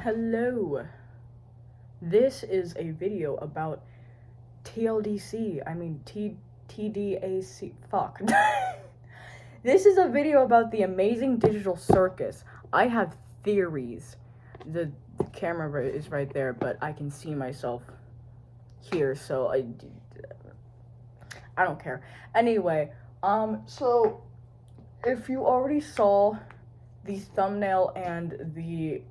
Hello. This is a video about TDAC. Fuck. This is a video about the amazing digital circus. I have theories. The camera is right there, but I can see myself here, so I don't care. Anyway, so if you already saw the thumbnail and the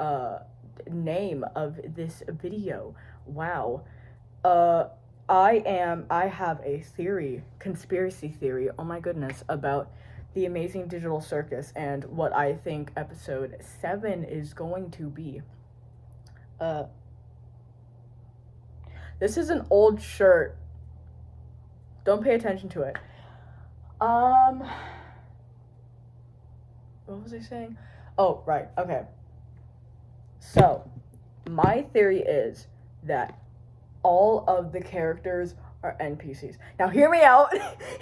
name of this video, wow, I have a theory, conspiracy theory, oh my goodness, about the amazing digital circus and what I think episode 7 is going to be. This is an old shirt. Don't pay attention to it. What was I saying? Oh, right, okay. So, my theory is that all of the characters are NPCs. Now, hear me out.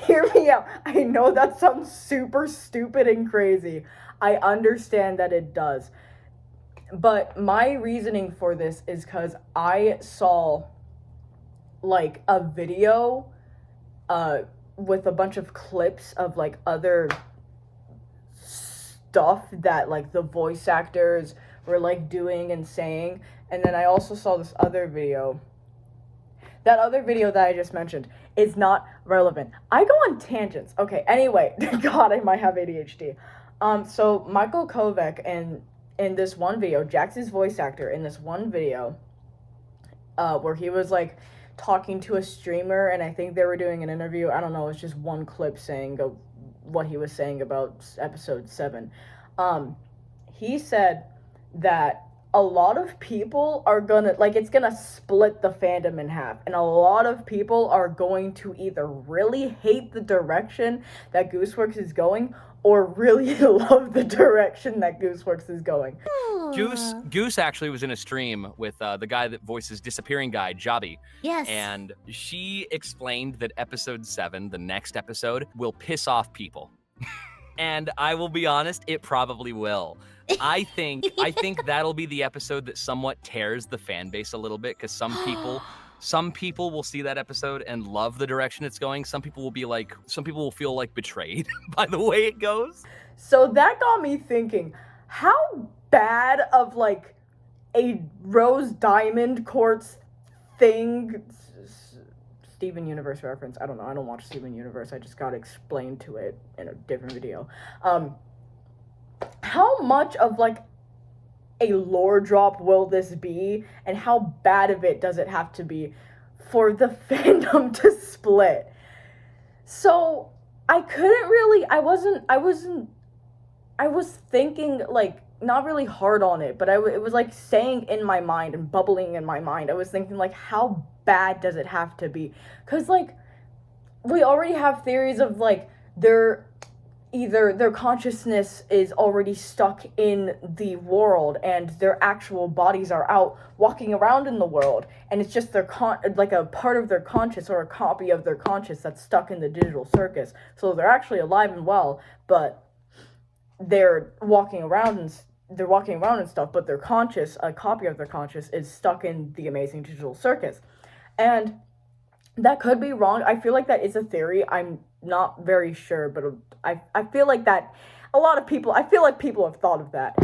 Hear me out. I know that sounds super stupid and crazy. I understand that it does. But my reasoning for this is because I saw, like, a video with a bunch of clips of, like, other stuff that, like, the voice actors were, like, doing and saying. And then I also saw this other video. That other video that I just mentioned is not relevant. I go on tangents. Okay, anyway. God, I might have ADHD. So Michael Kovac in this one video, Jax's voice actor in this one video, where he was, like, talking to a streamer, and I think they were doing an interview. I don't know, it's just one clip saying what he was saying about episode 7. He said that a lot of people are gonna, like, it's gonna split the fandom in half, and a lot of people are going to either really hate the direction that Gooseworks is going, or really love the direction that Gooseworks is going. Goose actually was in a stream with the guy that voices Disappearing Guy, Jobby. Yes. And she explained that episode 7, the next episode, will piss off people. And I will be honest, it probably will. I think that'll be the episode that somewhat tears the fan base a little bit, because some people will see that episode and love the direction it's going. Some people will feel like betrayed by the way it goes. So that got me thinking, how bad of, like, a Rose Diamond Quartz thing, Steven Universe reference, I don't know, I don't watch Steven Universe, I just got explained to it in a different video. How much of, like, a lore drop will this be, and how bad of it does it have to be for the fandom to split? So, I was thinking, like, not really hard on it, but it was, like, saying in my mind and bubbling in my mind. I was thinking, like, how bad does it have to be? Because, like, we already have theories of, like, their consciousness is already stuck in the world, and their actual bodies are out walking around in the world, and it's just their like a part of their conscious, or a copy of their conscious, that's stuck in the digital circus. So they're actually alive and well, but they're walking around and stuff, but their conscious, a copy of their conscious, is stuck in the amazing digital circus. And that could be wrong. I feel like that is a theory. I'm not very sure, but I feel like that a lot of people, I feel like people have thought of that,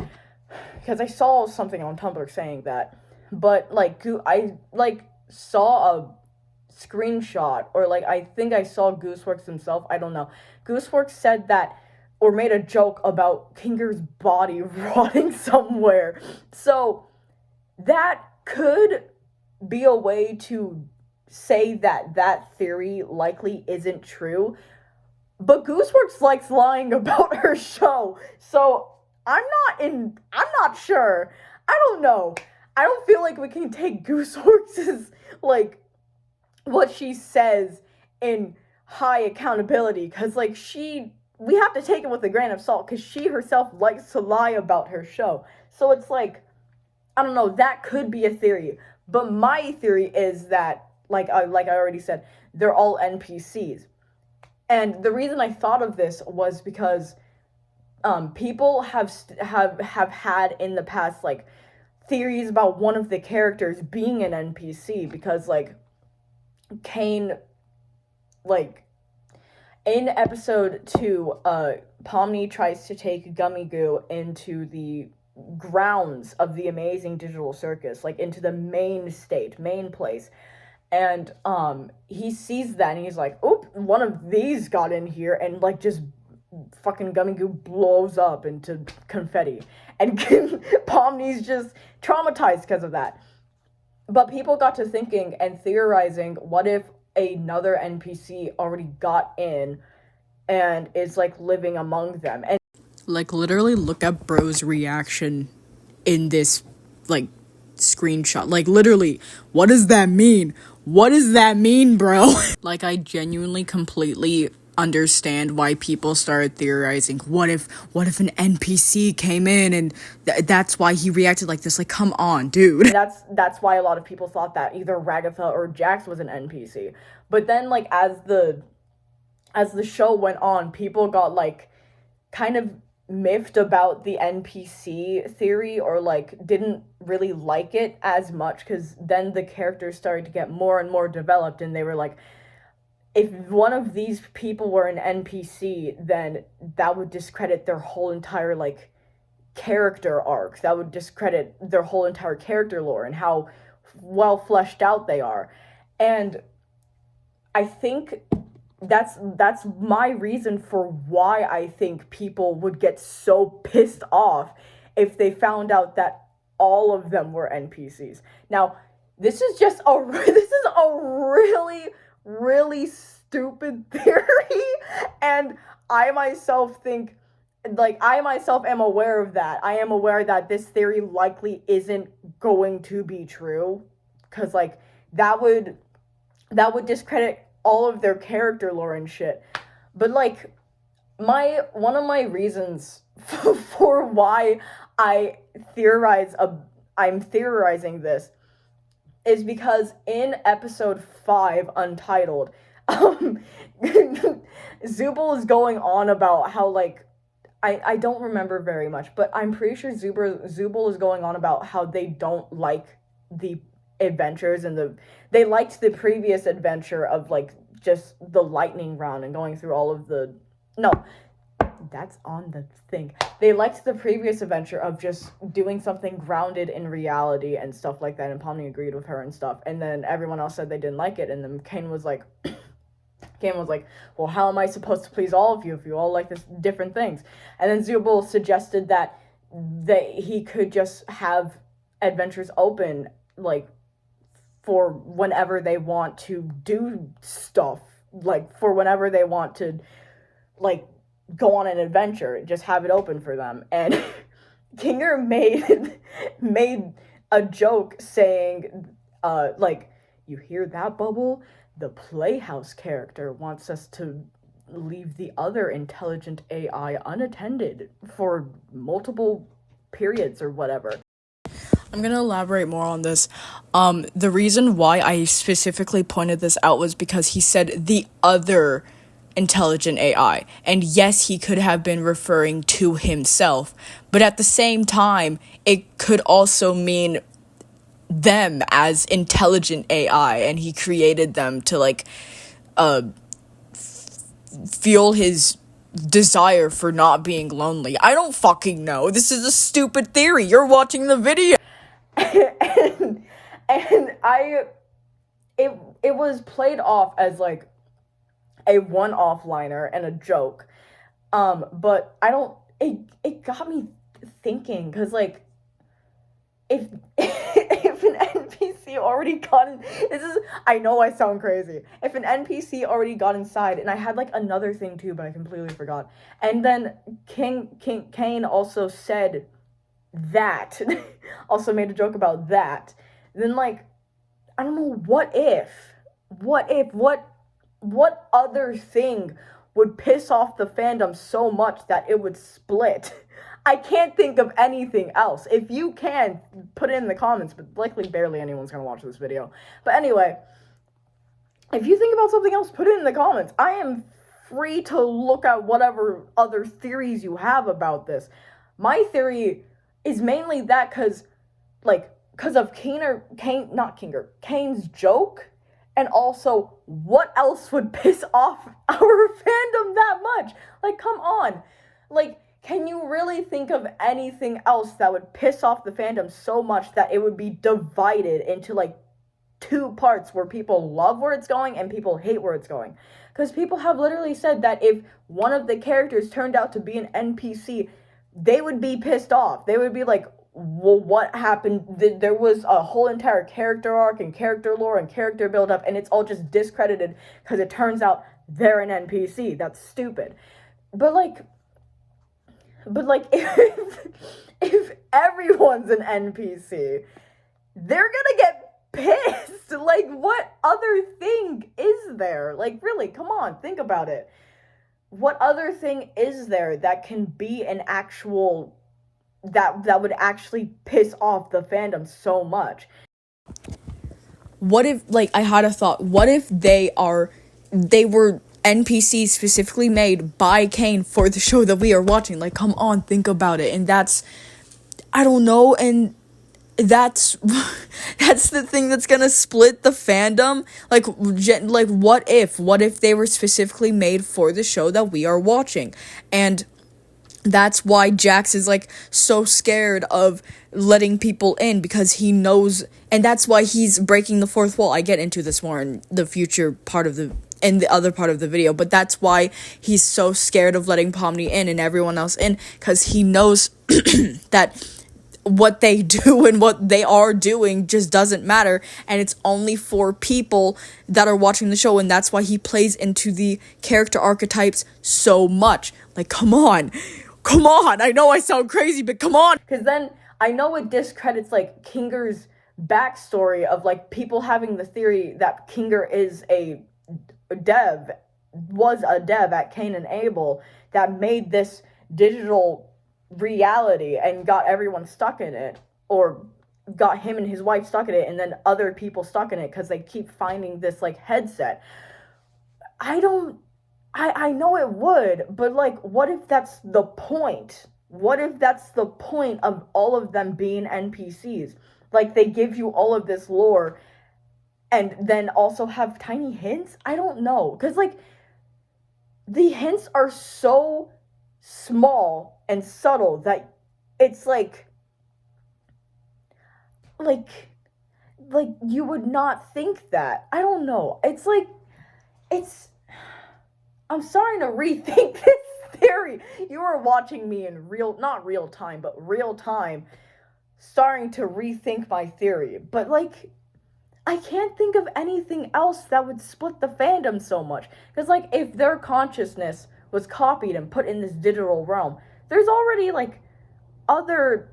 because I saw something on Tumblr saying that. But, like, I, like, saw a screenshot, or, like, I think I saw Gooseworks himself, I don't know. Gooseworks said that, or made a joke about Kinger's body rotting somewhere. So that could be a way to say that theory likely isn't true. But Gooseworks likes lying about her show. So I'm not sure. I don't know. I don't feel like we can take Gooseworks' like, what she says in high accountability, because, like, we have to take it with a grain of salt, because she herself likes to lie about her show. So it's like, I don't know, that could be a theory. But my theory is that, like I already said, they're all NPCs. And the reason I thought of this was because people have had in the past, like, theories about one of the characters being an NPC, because like Kane, like in episode 2, Pomni tries to take Gummy Goo into the grounds of the amazing digital circus, like into the main place. And he sees that and he's like, oop, one of these got in here, and like just fucking Gummy Goo blows up into confetti. And Pomni's just traumatized because of that. But people got to thinking and theorizing, what if another NPC already got in and is like living among them? And like, literally look at bro's reaction in this like screenshot. Like, literally, what does that mean? What does that mean, bro? Like, I genuinely completely understand why people started theorizing, what if an NPC came in and that's why he reacted like this. Like, come on, dude. That's why a lot of people thought that either Ragatha or Jax was an NPC. But then like as the show went on, people got like kind of miffed about the NPC theory, or like didn't really like it as much, because then the characters started to get more and more developed, and they were like, if one of these people were an NPC, then that would discredit their whole entire like character arc. That would discredit their whole entire character lore and how well fleshed out they are. And I think that's my reason for why I think people would get so pissed off if they found out that all of them were NPCs. Now, this is a really, really stupid theory, and I myself am aware of that. I am aware that this theory likely isn't going to be true, because like that would discredit all of their character lore and shit. But like one of my reasons for why I'm theorizing this is because in episode 5, Untitled, Zubul is going on about how like I don't remember very much, but I'm pretty sure Zubul is going on about how they don't like the adventures and they liked the previous adventure of like just the lightning round and going through all of the that's on the thing. They liked the previous adventure of just doing something grounded in reality and stuff like that, and Pomni agreed with her and stuff, and then everyone else said they didn't like it, and then Kane was like, well, how am I supposed to please all of you if you all like this different things? And then Zubul suggested that he could just have adventures open, like, for whenever they want to do stuff, like, for whenever they want to, like, go on an adventure, just have it open for them. And Kinger made a joke saying, like, you hear that, Bubble? The Playhouse character wants us to leave the other intelligent AI unattended for multiple periods or whatever. I'm gonna elaborate more on this. The reason why I specifically pointed this out was because he said the other intelligent AI. And yes, he could have been referring to himself, but at the same time, it could also mean them as intelligent AI, and he created them to like feel his desire for not being lonely. I don't fucking know. This is a stupid theory. You're watching the video. and it was played off as like a one-off liner and a joke, but it got me thinking, because like if an NPC already got in, I know I sound crazy, if an NPC already got inside, and I had like another thing too, but I completely forgot, and then Kane also said that also made a joke about that, then like I don't know, what other thing would piss off the fandom so much that it would split? I can't think of anything else. If you can, put it in the comments, but likely barely anyone's gonna watch this video. But anyway, if you think about something else, put it in the comments. I am free to look at whatever other theories you have about this. My theory is mainly that because like, because of Kane's joke, and also, what else would piss off our fandom that much? Like, come on. Like, can you really think of anything else that would piss off the fandom so much that it would be divided into, like, two parts where people love where it's going and people hate where it's going? Because people have literally said that if one of the characters turned out to be an NPC, they would be pissed off. They would be like, well, what happened? There was a whole entire character arc and character lore and character build up, and it's all just discredited because it turns out they're an NPC. That's stupid. But like if everyone's an NPC, they're gonna get pissed. Like, what other thing is there? Like, really, come on, think about it. What other thing is there that can be an actual that would actually piss off the fandom so much? What if, like, I had a thought, what if they were NPCs specifically made by Kane for the show that we are watching? Like, come on, think about it. And that's, I don't know, and that's the thing that's gonna split the fandom. Like, what if they were specifically made for the show that we are watching? And that's why Jax is, like, so scared of letting people in, because he knows, and that's why he's breaking the fourth wall. I get into this more in the future part of the other part of the video, but that's why he's so scared of letting Pomni in and everyone else in, because he knows that what they do and what they are doing just doesn't matter, and it's only for people that are watching the show, and that's why he plays into the character archetypes so much. Like, come on, I know I sound crazy, but come on. Because then I know it discredits, like, Kinger's backstory of, like, people having the theory that Kinger is was a dev at Cain and Abel that made this digital reality and got everyone stuck in it, or got him and his wife stuck in it, and then other people stuck in it because they keep finding this, like, headset. I know it would, but, like, what if that's the point? What if that's the point of all of them being NPCs? Like, they give you all of this lore and then also have tiny hints? I don't know. Because, like, the hints are so small and subtle that it's like you would not think that. I don't know. It's like, I'm starting to rethink this theory. You are watching me in not real time, but real time, starting to rethink my theory. But, like, I can't think of anything else that would split the fandom so much. Because, like, if their consciousness was copied and put in this digital realm, there's already, like, other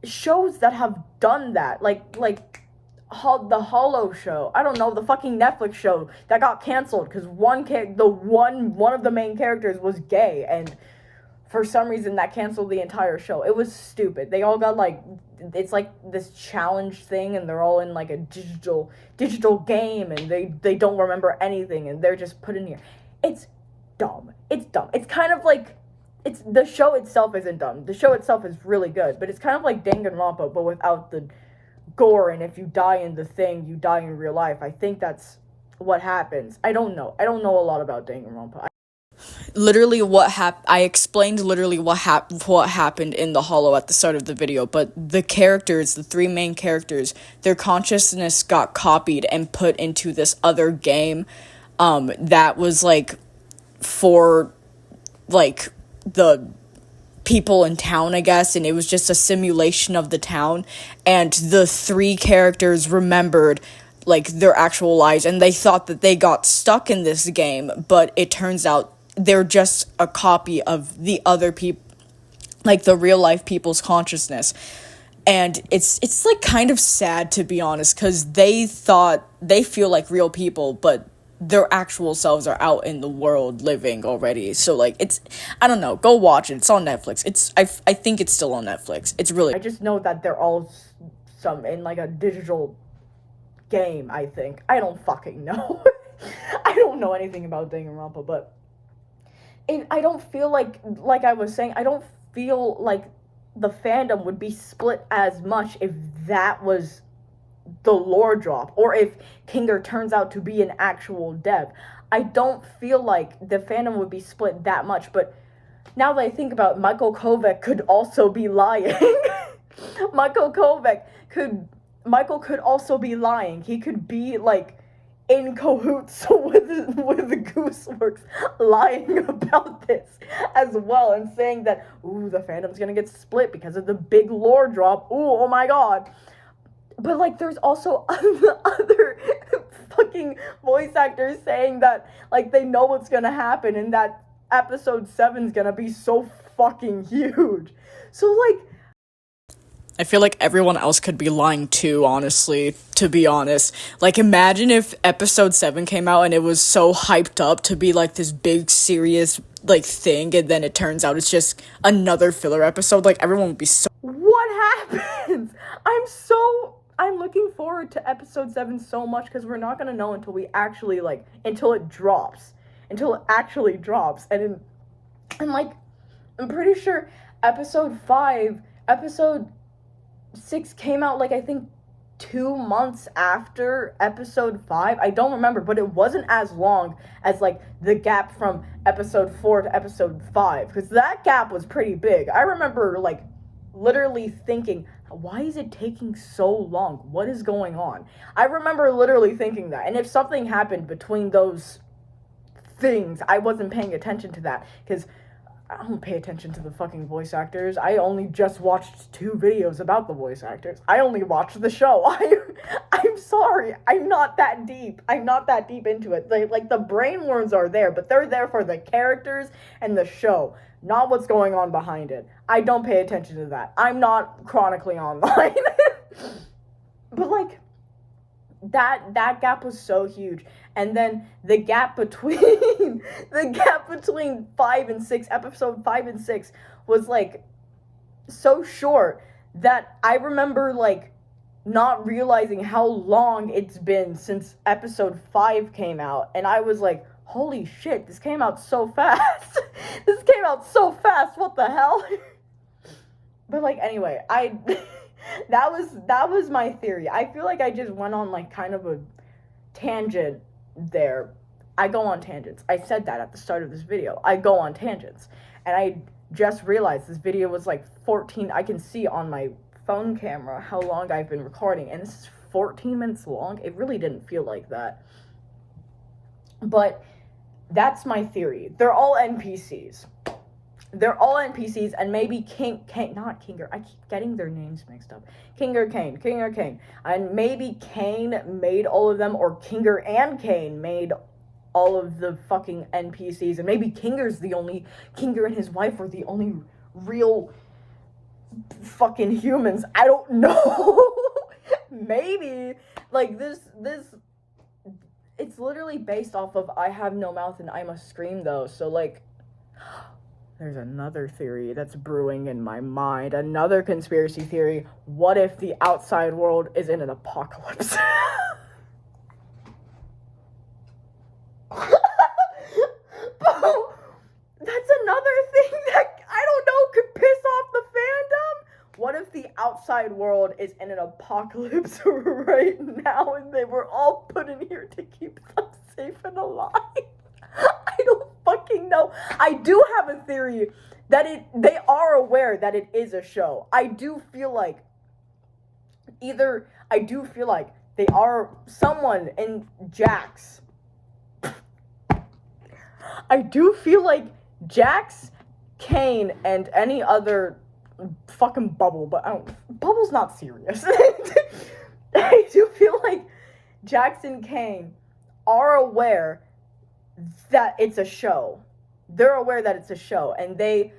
shows that have done that. Like the Hollow show. I don't know, the fucking Netflix show that got canceled because one of the main characters was gay, and for some reason that canceled the entire show. It was stupid. They all got, like, it's like this challenge thing, and they're all in, like, a digital game, and they don't remember anything, and they're just put in here. It's dumb. It's kind of like, the show itself isn't dumb. The show itself is really good, but it's kind of like Danganronpa, but without the gore, and if you die in the thing, you die in real life. I think that's what happens. I don't know a lot about Danganronpa. Literally I explained literally what happened in the Hollow at the start of the video, but the three main characters, their consciousness got copied and put into this other game that was, like, for, like, the people in town, I guess, and it was just a simulation of the town, and the three characters remembered, like, their actual lives, and they thought that they got stuck in this game, but it turns out they're just a copy of the other people, like, the real life people's consciousness. And it's like kind of sad, to be honest, because they feel like real people, but their actual selves are out in the world living already. So, like, I don't know, go watch it. It's on Netflix. I think it's still on Netflix. It's really, I just know that they're all in, like, a digital game, I think. I don't fucking know. I don't know anything about Danganronpa, but I don't feel like I was saying, I don't feel like the fandom would be split as much if that was the lore drop, or if Kinger turns out to be an actual dev. I don't feel like the fandom would be split that much, but now that I think about it, Michael Kovac could also be lying. Michael could also be lying. He could be like in cahoots with Gooseworks, lying about this as well, and saying that, ooh, the fandom's gonna get split because of the big lore drop. Ooh, oh my god. But like, there's also other fucking voice actors saying that like they know what's gonna happen and that episode 7's gonna be so fucking huge. So like, I feel like everyone else could be lying too, honestly, to be honest. Like, imagine if episode 7 came out and it was so hyped up to be like this big, serious, like, thing, and then it turns out it's just another filler episode. Like, everyone would be so... What happens? I'm looking forward to episode 7 so much, because we're not gonna know until we actually, like, until it actually drops. And like, I'm pretty sure episode 6 came out, like, I think 2 months after episode 5. I don't remember, but it wasn't as long as, like, the gap from episode 4 to episode 5, because that gap was pretty big. I remember, like, literally thinking, why is it taking so long? What is going on? I remember literally thinking that, and if something happened between those things, I wasn't paying attention to that, because I don't pay attention to the fucking voice actors. I only just watched 2 videos about the voice actors. I only watched the show. I'm sorry. I'm not that deep. I'm not that deep into it. Like, the brainworms are there, but they're there for the characters and the show, not what's going on behind it. I don't pay attention to that. I'm not chronically online. But, like, that gap was so huge. And then the gap between episode 5 and 6 was like so short that I remember like not realizing how long it's been since episode 5 came out, and I was like, holy shit, this came out so fast. What the hell? But like, anyway, that was my theory. I feel like I just went on like kind of a tangent there. I go on tangents. I said that at the start of this video. I go on tangents. And I just realized this video was like 14. I can see on my phone camera how long I've been recording, and this is 14 minutes long. It really didn't feel like that. But that's my theory. They're all NPCs. And maybe not Kinger. I keep getting their names mixed up. Kinger Kane. And maybe Kane made all of them, or Kinger and Kane made all of the fucking NPCs. And maybe Kinger and his wife were the only real fucking humans. I don't know. Maybe. Like, this it's literally based off of I Have No Mouth and I Must Scream, though. So, like, there's another theory that's brewing in my mind. Another conspiracy theory. What if the outside world is in an apocalypse? That's another thing that, I don't know, could piss off the fandom. What if the outside world is in an apocalypse right now and they were all put in here to keep them safe and alive? I don't fucking know. I do have a theory that they are aware that it is a show. I do feel like they are someone in Jax. I do feel like Jax, Kane, and any other fucking Bubble, but Bubble's not serious. I do feel like Jax and Kane are aware that it's a show. They're aware that it's a show, and they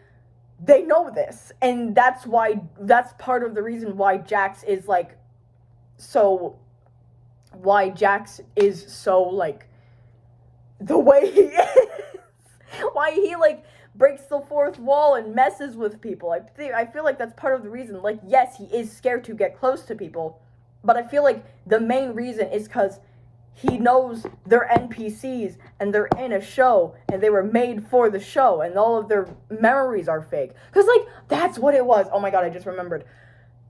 know this, and that's part of the reason why Jax is like so like the way he is. Why he like breaks the fourth wall and messes with people. I feel like that's part of the reason. Like, yes, he is scared to get close to people, but I feel like the main reason is because he knows they're NPCs and they're in a show and they were made for the show and all of their memories are fake. Because, like, that's what it was. Oh my god, I just remembered.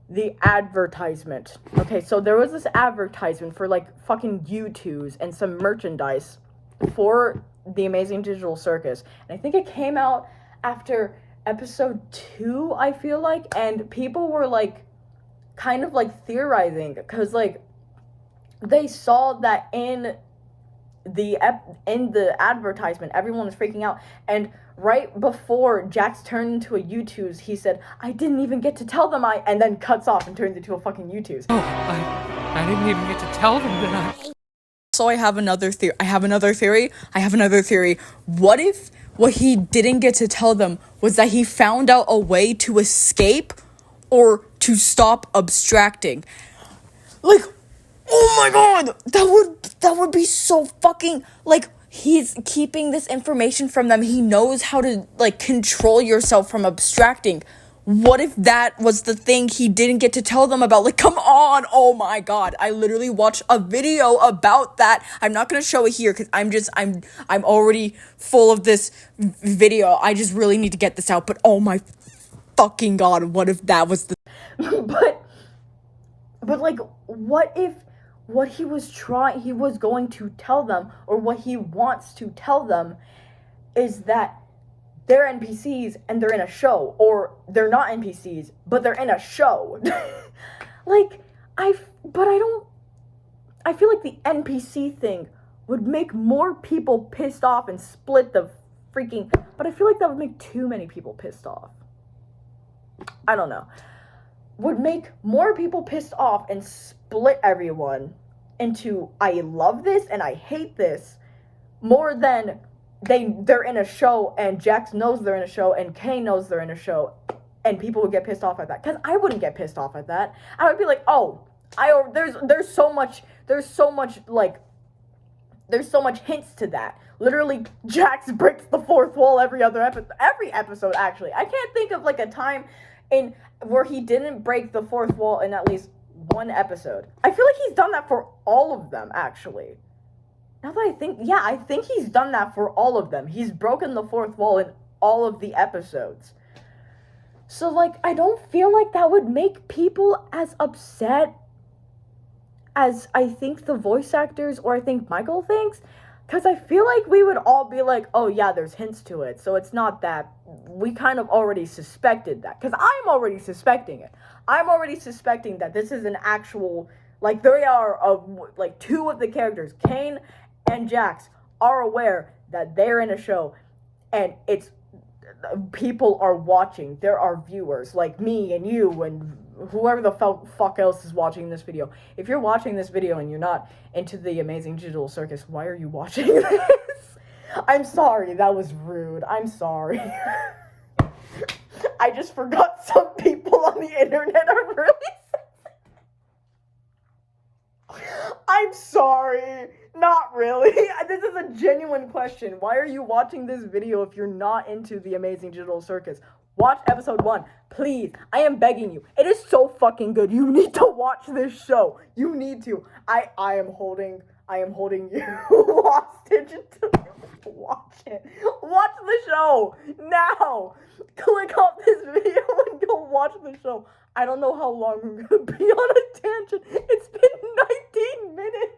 The advertisement. Okay, so there was this advertisement for, like, fucking U2s and some merchandise for the Amazing Digital Circus. And I think it came out after episode 2, I feel like. And people were, like, kind of, like, theorizing. Because, like, they saw that in the advertisement, everyone was freaking out, and right before Jax turned into a U2's, he said, "I didn't even get to tell them and then cuts off and turns into a fucking U2's. Oh, I didn't even get to tell them that. So I have another theory. What if what he didn't get to tell them was that he found out a way to escape or to stop abstracting? Like, oh my god, that would be so fucking, like, he's keeping this information from them. He knows how to, like, control yourself from abstracting. What if that was the thing he didn't get to tell them about? Like, come on. Oh my god, I literally watched a video about that. I'm not gonna show it here because I'm already full of this video. I just really need to get this out. But oh my fucking god, what if that was the but like, what if what he was going to tell them, or what he wants to tell them, is that they're NPCs and they're in a show, or they're not NPCs but they're in a show. Like, I feel like the NPC thing would make more people pissed off and split the freaking, but I feel like that would make too many people pissed off. I don't know. Would make more people pissed off and split everyone into I love this and I hate this, more than they're in a show and Jax knows they're in a show and Kay knows they're in a show, and people would get pissed off at that. Because I wouldn't get pissed off at that. I would be like, oh, there's so much hints to that. Literally, Jax breaks the fourth wall every episode, actually. I can't think of, like, a time in where he didn't break the fourth wall in at least one episode. I feel like he's done that for all of them, actually. Now that I think he's done that for all of them. He's broken the fourth wall in all of the episodes. So, like, I don't feel like that would make people as upset as I think the voice actors, or I think Michael thinks. Because I feel like we would all be like, oh yeah, there's hints to it. So it's not that, we kind of already suspected that. Because I'm already suspecting it. I'm already suspecting that this is an actual, like, there are, like, two of the characters, Kane and Jax, are aware that they're in a show. And it's, people are watching. There are viewers, like me and you and whoever the fuck else is watching this video. If you're watching this video and you're not into the Amazing Digital Circus, why are you watching this? I'm sorry, that was rude. I'm sorry. I just forgot some people on the internet are really I'm sorry. Not really. This is a genuine question. Why are you watching this video if you're not into the Amazing Digital Circus? Watch episode 1. Please. I am begging you. It is so fucking good. You need to watch this show. You need to. I am holding you hostage to watch it. Watch the show now. Click off this video and go watch the show. I don't know how long I'm gonna be on a tangent. It's been 19 minutes.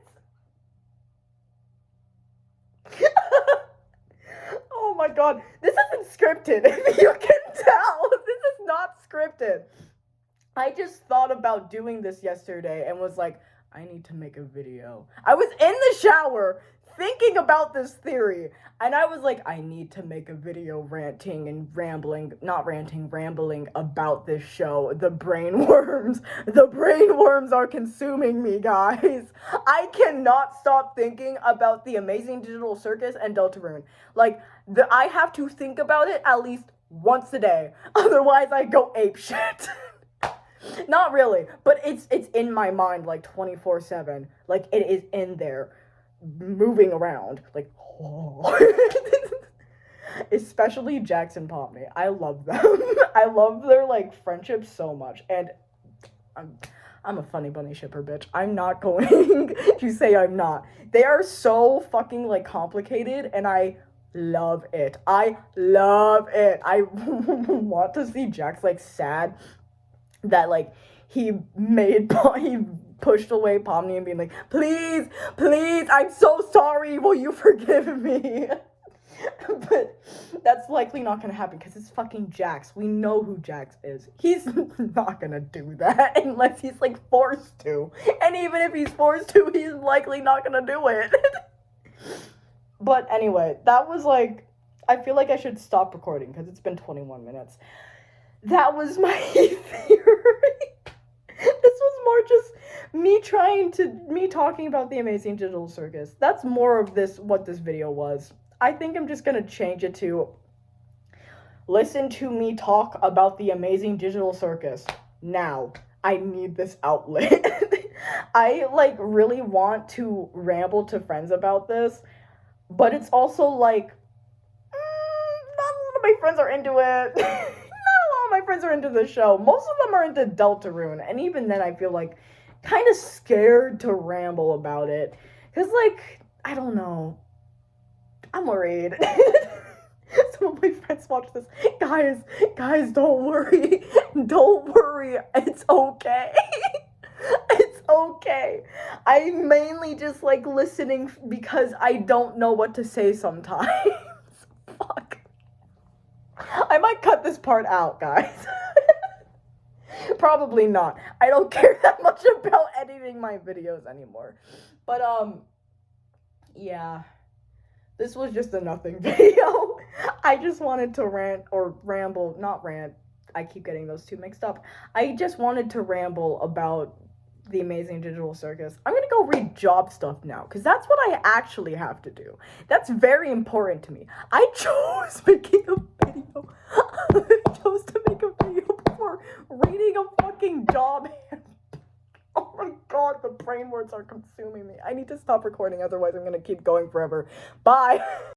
Oh my god, this isn't scripted, if you can tell. This is not scripted. I just thought about doing this yesterday and was like, I need to make a video. I was in the shower thinking about this theory, and I was like, I need to make a video rambling about this show. The brainworms are consuming me, guys. I cannot stop thinking about the Amazing Digital Circus and Deltarune. Like, I have to think about it at least once a day, otherwise I go apeshit. Not really, but it's in my mind, like, 24/7. Like, it is in there, moving around, like, oh. Especially Jax and Pomni. I love them. I love their, like, friendship so much. And I'm a funny bunny shipper, bitch. I'm not going to say I'm not. They are so fucking, like, complicated, and I love it. I love it. I want to see Jax, like, sad that, like, he pushed away Pomni and being like, please, I'm so sorry, will you forgive me? But that's likely not gonna happen because it's fucking Jax. We know who Jax is. He's not gonna do that unless he's, like, forced to. And even if he's forced to, he's likely not gonna do it. But anyway, that was, like, I feel like I should stop recording because it's been 21 minutes. That was my theory. This was more just me talking about the Amazing Digital Circus. That's more of what this video was. I think I'm just gonna change it to listen to me talk about the Amazing Digital Circus. Now, I need this outlet. I, like, really want to ramble to friends about this, but it's also, like, not a lot of my friends are into it. Not a lot of my friends are into the show. Most of them are into Deltarune, and even then I feel, like, kind of scared to ramble about it. Because, like, I don't know. I'm worried. Some of my friends watch this. Guys, don't worry. Don't worry. It's okay. It's okay. I'm mainly just, like, listening because I don't know what to say sometimes. Fuck. I might cut this part out, guys. Probably not. I don't care that much about editing my videos anymore. But, yeah. This was just a nothing video. I just wanted to rant or ramble, not rant. I keep getting those two mixed up. I just wanted to ramble about the Amazing Digital Circus. I'm gonna go read job stuff now, because that's what I actually have to do. That's very important to me. I chose making a video. I chose to make a video before reading a fucking job handbook. Oh my god, the brain words are consuming me. I need to stop recording, otherwise I'm gonna keep going forever. Bye!